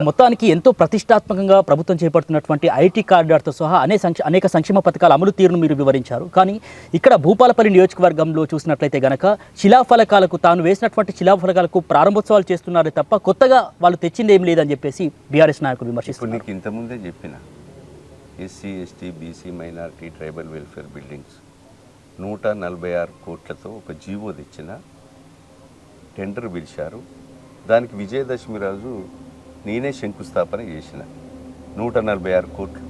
మొత్తానికి ఎంతో ప్రతిష్టాత్మకంగా ప్రభుత్వం చేపడుతున్నటువంటి ఐటీ కారిడార్తో సహా అనేక సంక్షేమ పథకాల అమలు తీరును మీరు వివరించారు. కానీ ఇక్కడ భూపాలపల్లి నియోజకవర్గంలో చూసినట్లయితే గనక శిలాఫలకాలకు తాను వేసినటువంటి శిలాఫలకాలకు ప్రారంభోత్సవాలు చేస్తున్నారే తప్ప కొత్తగా వాళ్ళు తెచ్చింది ఏం లేదని చెప్పేసి బీఆర్ఎస్ నాయకులు విమర్శిస్తున్నారు. నీకు ఇంతకుముందే చెప్పిన SC ST BC minority tribal welfare buildings 146 కోట్లతో ఒక జీవో తెచ్చిన టెండర్ పిలిచారు. దానికి విజయదశమి రోజు నేనే శంకుస్థాపన చేసిన 146 కోట్లు.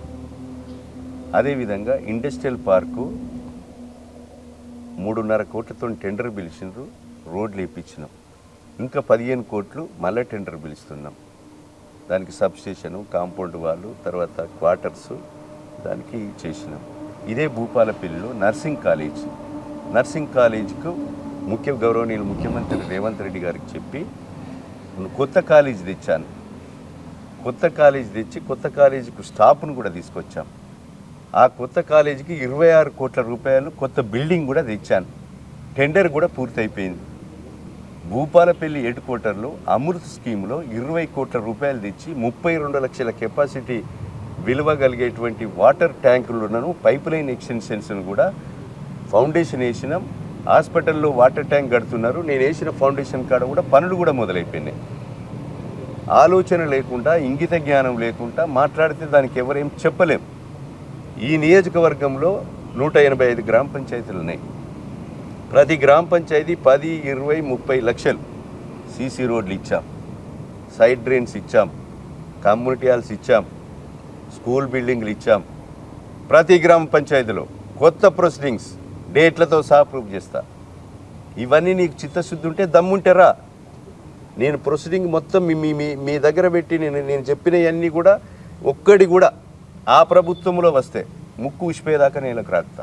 అదేవిధంగా ఇండస్ట్రియల్ పార్కు 3.5 కోట్లతో టెండర్ పిలిచినారు, రోడ్లు వేయించినాం. ఇంకా 15 కోట్లు మళ్ళీ టెండర్ పిలుస్తున్నాం. దానికి సబ్స్టేషను, కాంపౌండ్ వాళ్ళు, తర్వాత క్వార్టర్స్ దానికి చేసినాం. ఇదే భూపాలపల్లిలో నర్సింగ్ కాలేజీకు గౌరవనీయులు ముఖ్యమంత్రి రేవంత్ రెడ్డి గారికి చెప్పి కొత్త కాలేజీ తెచ్చాను. కొత్త కాలేజీకు స్టాఫ్ను కూడా తీసుకొచ్చాం. ఆ కొత్త కాలేజీకి 26 కోట్ల రూపాయలు కొత్త బిల్డింగ్ కూడా తెచ్చాను. టెండర్ కూడా పూర్తయిపోయింది. భూపాలపల్లి హెడ్ క్వార్టర్లో అమృత్ స్కీమ్లో 20 కోట్ల రూపాయలు తెచ్చి 32 లక్షల కెపాసిటీ విలువ కలిగేటువంటి వాటర్ ట్యాంకులను, పైప్ లైన్ ఎక్స్టెన్షన్స్ను కూడా ఫౌండేషన్ వేసినాం. హాస్పిటల్లో వాటర్ ట్యాంక్ కడుతున్నారు. నేను వేసిన ఫౌండేషన్ కాడ కూడా పనులు కూడా మొదలైపోయినాయి. ఆలోచన లేకుండా, ఇంగిత జ్ఞానం లేకుండా మాట్లాడితే దానికి ఎవరేం చెప్పలేం. ఈ నియోజకవర్గంలో 185 గ్రామ పంచాయతీలు ఉన్నాయి. ప్రతి గ్రామ పంచాయతీ 10, 20, 30 లక్షలు సీసీ రోడ్లు ఇచ్చాం, సైడ్ డ్రైన్స్ ఇచ్చాం, కమ్యూనిటీ హాల్స్ ఇచ్చాం, స్కూల్ బిల్డింగ్లు ఇచ్చాం. ప్రతి గ్రామ పంచాయతీలో కొత్త ప్రొసీడింగ్స్ డేట్లతో సహా ప్రూఫ్ చేస్తా. ఇవన్నీ నీకు చిత్తశుద్ధి ఉంటే దమ్ముంటారా? నేను ప్రొసీడింగ్ మొత్తం మీ దగ్గర పెట్టి నేను చెప్పినవన్నీ కూడా ఒక్కడి కూడా ఆ ప్రభుత్వంలో వస్తే ముక్కు ఉసిపోయేదాకా నేలకు రాస్తా.